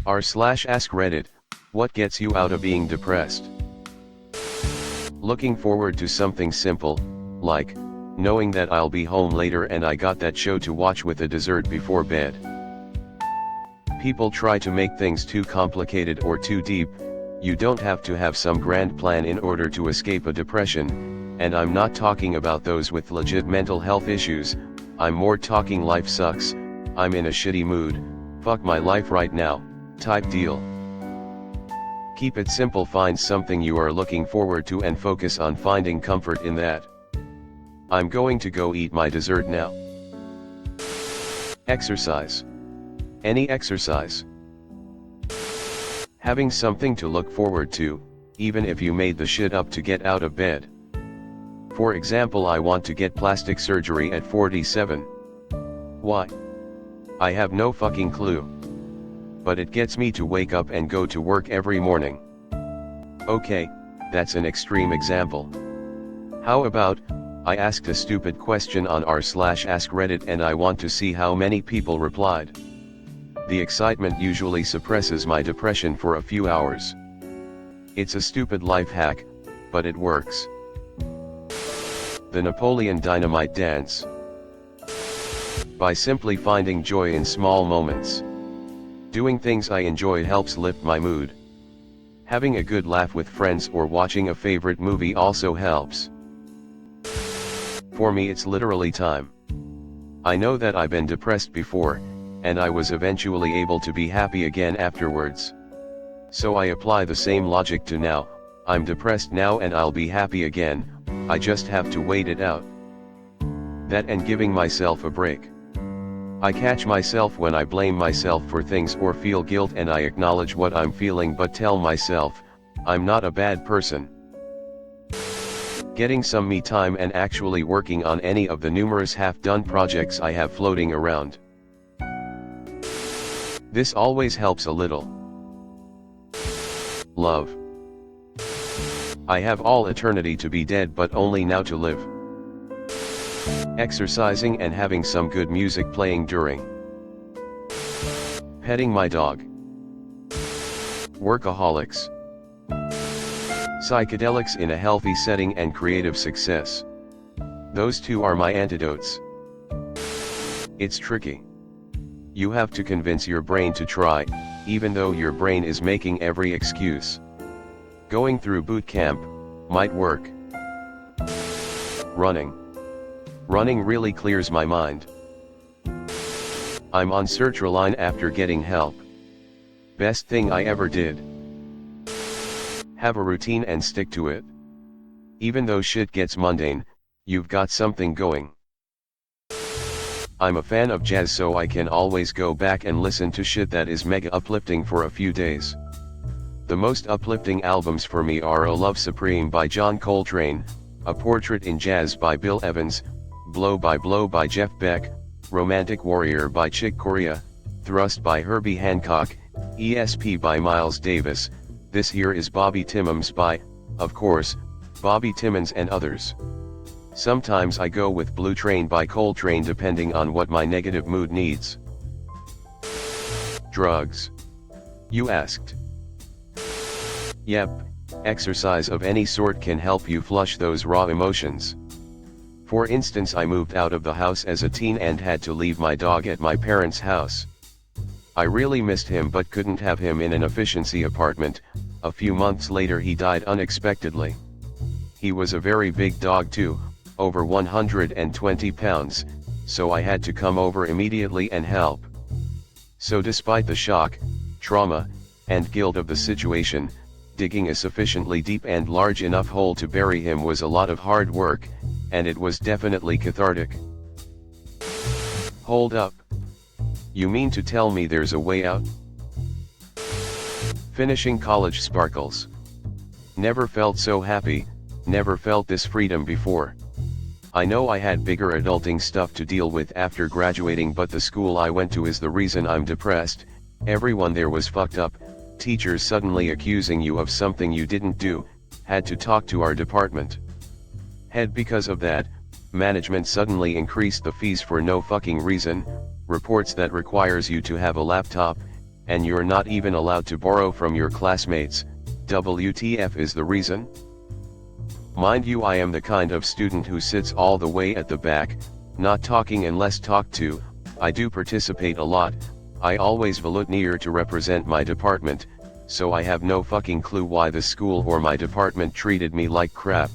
r/AskReddit, what gets you out of being depressed? Looking forward to something simple, like knowing that I'll be home later and I got that show to watch with a dessert before bed. People try to make things too complicated or too deep. You don't have to have some grand plan in order to escape a depression, and I'm not talking about those with legit mental health issues. I'm more talking life sucks, I'm in a shitty mood, fuck my life right now, type deal. Keep it simple, find something you are looking forward to and focus on finding comfort in that. I'm going to go eat my dessert now. Exercise. Any exercise. Having something to look forward to, even if you made the shit up to get out of bed. For example, I want to get plastic surgery at 47. Why? I have no fucking clue. But it gets me to wake up and go to work every morning. Okay, that's an extreme example. How about, I asked a stupid question on r/AskReddit and I want to see how many people replied. The excitement usually suppresses my depression for a few hours. It's a stupid life hack, but it works. The Napoleon Dynamite dance. By simply finding joy in small moments. Doing things I enjoy helps lift my mood. Having a good laugh with friends or watching a favorite movie also helps. For me, it's literally time. I know that I've been depressed before, and I was eventually able to be happy again afterwards. So I apply the same logic to now. I'm depressed now and I'll be happy again, I just have to wait it out. That and giving myself a break. I catch myself when I blame myself for things or feel guilt, and I acknowledge what I'm feeling but tell myself, I'm not a bad person. Getting some me time and actually working on any of the numerous half-done projects I have floating around. This always helps a little. Love. I have all eternity to be dead but only now to live. Exercising and having some good music playing during. Petting my dog. Workaholics. Psychedelics in a healthy setting and creative success. Those two are my antidotes. It's tricky. You have to convince your brain to try, even though your brain is making every excuse. Going through boot camp might work. Running. Running really clears my mind. I'm on sertraline after getting help. Best thing I ever did. Have a routine and stick to it. Even though shit gets mundane, you've got something going. I'm a fan of jazz, so I can always go back and listen to shit that is mega uplifting for a few days. The most uplifting albums for me are O Love Supreme by John Coltrane, A Portrait in Jazz by Bill Evans, Blow by Blow by Jeff Beck, Romantic Warrior by Chick Corea, Thrust by Herbie Hancock, ESP by Miles Davis, This Here Is Bobby Timmons by, of course, Bobby Timmons and others. Sometimes I go with Blue Train by Coltrane depending on what my negative mood needs. Drugs. You asked. Yep, exercise of any sort can help you flush those raw emotions. For instance, I moved out of the house as a teen and had to leave my dog at my parents' house. I really missed him but couldn't have him in an efficiency apartment. A few months later he died unexpectedly. He was a very big dog too, over 120 pounds, so I had to come over immediately and help. So despite the shock, trauma, and guilt of the situation, digging a sufficiently deep and large enough hole to bury him was a lot of hard work, and it was definitely cathartic. Hold up. You mean to tell me there's a way out? Finishing college sparkles. Never felt so happy, never felt this freedom before. I know I had bigger adulting stuff to deal with after graduating, but the school I went to is the reason I'm depressed. Everyone there was fucked up, teachers suddenly accusing you of something you didn't do, had to talk to our department head because of that, management suddenly increased the fees for no fucking reason, reports that requires you to have a laptop, and you're not even allowed to borrow from your classmates. WTF is the reason? Mind you, I am the kind of student who sits all the way at the back, not talking unless talked to. I do participate a lot, I always volunteer to represent my department, so I have no fucking clue why the school or my department treated me like crap.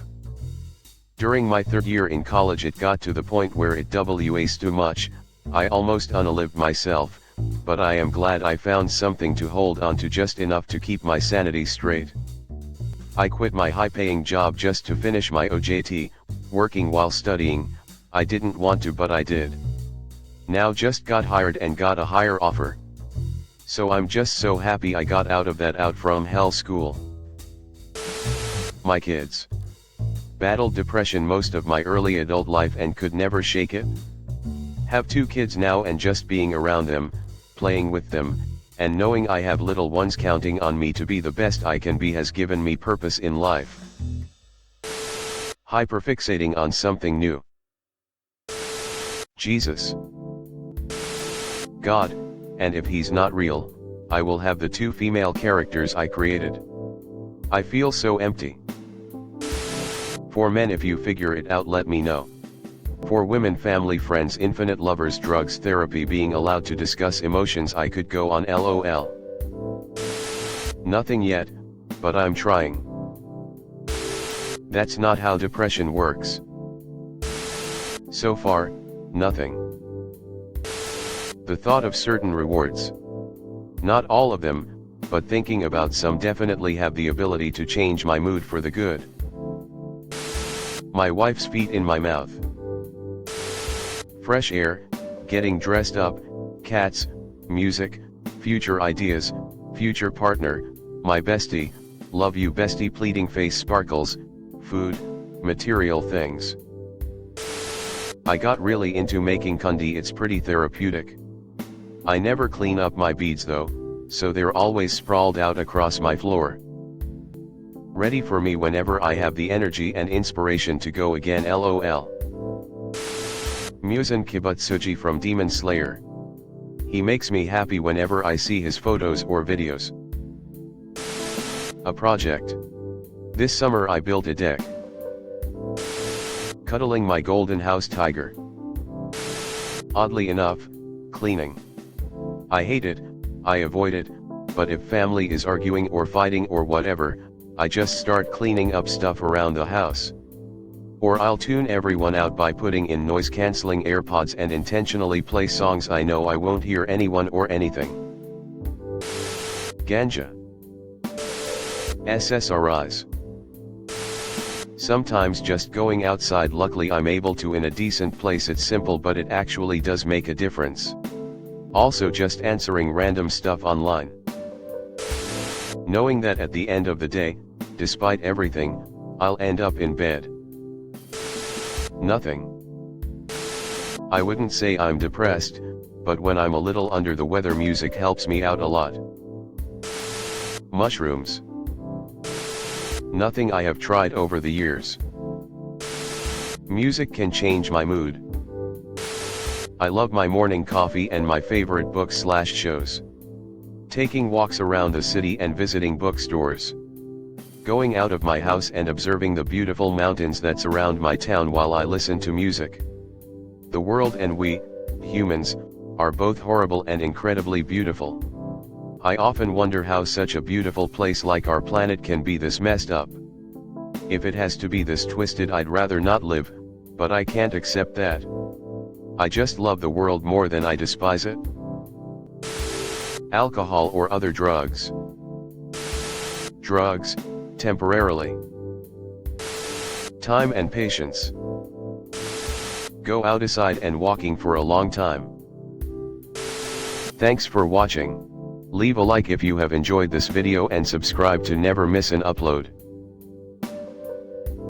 During my third year in college it got to the point where it was too much, I almost unalived myself, but I am glad I found something to hold on to, just enough to keep my sanity straight. I quit my high-paying job just to finish my OJT, working while studying. I didn't want to, but I did. Now just got hired and got a higher offer. So I'm just so happy I got out of that out from hell school. My kids battled depression most of my early adult life and could never shake it. Have 2 kids now, and just being around them, playing with them, and knowing I have little ones counting on me to be the best I can be has given me purpose in life. Hyperfixating on something new. Jesus. God, and if he's not real, I will have the 2 female characters I created. I feel so empty. For men, if you figure it out, let me know. For women, family, friends, infinite lovers, drugs, therapy, being allowed to discuss emotions, I could go on. LOL. Nothing yet, but I'm trying. That's not how depression works. So far, nothing. The thought of certain rewards. Not all of them, but thinking about some definitely have the ability to change my mood for the good. My wife's feet in my mouth. Fresh air, getting dressed up, cats, music, future ideas, future partner, my bestie, love you bestie, pleading face, sparkles, food, material things. I got really into making kundi, it's pretty therapeutic. I never clean up my beads though, so they're always sprawled out across my floor. Ready for me whenever I have the energy and inspiration to go again. LOL. Muzan Kibutsuji from Demon Slayer. He makes me happy whenever I see his photos or videos. A project. This summer I built a deck. Cuddling my golden house tiger. Oddly enough, cleaning. I hate it, I avoid it, but if family is arguing or fighting or whatever, I just start cleaning up stuff around the house. Or I'll tune everyone out by putting in noise-canceling AirPods and intentionally play songs I know I won't hear anyone or anything. Ganja. SSRIs. Sometimes just going outside, luckily I'm able to in a decent place. It's simple but it actually does make a difference. Also just answering random stuff online. Knowing that at the end of the day, despite everything, I'll end up in bed. Nothing. I wouldn't say I'm depressed, but when I'm a little under the weather, music helps me out a lot. Mushrooms. Nothing I have tried over the years. Music can change my mood. I love my morning coffee and my favorite books/shows. Taking walks around the city and visiting bookstores. Going out of my house and observing the beautiful mountains that surround my town while I listen to music. The world and we, humans, are both horrible and incredibly beautiful. I often wonder how such a beautiful place like our planet can be this messed up. If it has to be this twisted, I'd rather not live, but I can't accept that. I just love the world more than I despise it. Alcohol or other drugs. Drugs, temporarily. Time and patience. Go outside and walking for a long time. Thanks for watching. Leave a like if you have enjoyed this video and subscribe to never miss an upload.